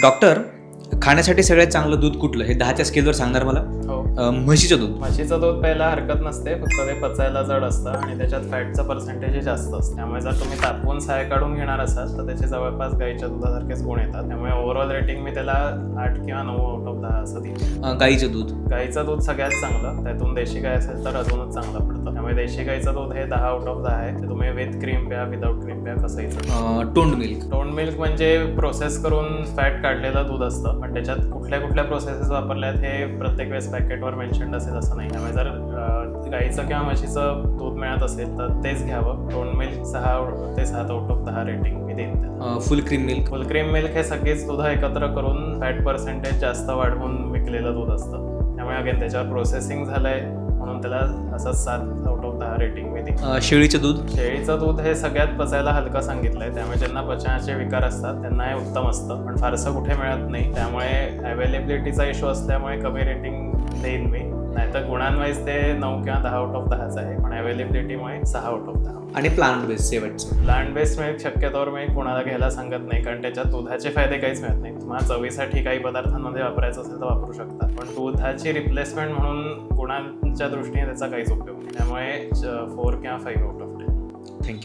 Doctor, खाण्यासाठी सगळ्यात चांगलं दूध कुठलं हे 10च्या स्केलवर सांगणार मला? हो, म्हशीचं दूध. म्हशीचं दूध प्यायला हरकत नसते, फक्त ते पचायला जड असतं आणि त्याच्यात फॅटचं पर्सेंटेज जास्त असतं. त्यामुळे जर तुम्ही तापवून साय काढून घेणार असाल तर त्याचे जवळपास गाईच्या दुधासारखेच गुण येतात. त्यामुळे ओव्हरऑल रेटिंग मी त्याला 8 किंवा 9 आउट ऑफ 10 असं देईन. गाईचं दूध. गाईचं दूध सगळ्यात चांगलं, त्यातून देशी गाय असेल तर अजूनच चांगलं पडतं. त्यामुळे देशी गाईचं दूध हे 10 आउट ऑफ 10 आहे. ते तुम्ही विथ क्रीम प्या, विदाऊट क्रीम प्या, कसंही चालेल. टोंड मिल्क. टोन मिल्क म्हणजे प्रोसेस करून फॅट काढलेलं दूध असतं, पण त्याच्यात कुठल्या कुठल्या प्रोसेसेस वापरल्यात हे प्रत्येक वेळेस पॅकेटवर मेन्शन्ड असेल असं नाही. त्यामुळे जर गाईचं किंवा म्हशीचं दूध मिळत असेल तर तेच घ्यावं. टोन मिल्क 6 ते 7 आउट ऑफ 10 रेटिंग मी देईन त्याला. फुल क्रीम मिल्क. फुल क्रीम मिल्क हे सगळीच दूध एकत्र करून फॅट पर्सेंटेज जास्त वाढवून विकलेलं दूध असतं. त्यामुळे अगेन त्याच्यावर प्रोसेसिंग झालंय म्हणून त्याला असं 7 आउट ऑफ 10 रेटिंग मी देईन. शेळीचं दूध. शेळीचं दूध हे सगळ्यात पचायला हलकं सांगितलंय, त्यामुळे ज्यांना पचनाचे विकार असतात त्यांना हे उत्तम असतं, पण फारसं कुठे मिळत नाही. त्यामुळे अवेलेबिलिटीचा इश्यू असल्यामुळे कमी रेटिंग देईन मी. नाहीतर गुणांवाईज ते 9 किंवा 10 आउट ऑफ 10च आहे, पण अवेलेबिलिटीमुळे 6 आउट ऑफ 10. आणि प्लांट बेस्ड शेवटचं. प्लांट बेस्ड मिल्क शक्यतोवर मी कोणाला घ्यायला सांगत नाही, कारण त्याच्यात दुधाचे फायदे काहीच मिळत नाही. तुम्हाला चवीसाठी काही पदार्थांमध्ये वापरायचं असेल तर वापरू शकता, पण दुधाची रिप्लेसमेंट म्हणून गुणांच्या दृष्टीने त्याचा काहीच उपयोग नाही. त्यामुळे 4 किंवा 5 आउट ऑफ 10. थँक्यू.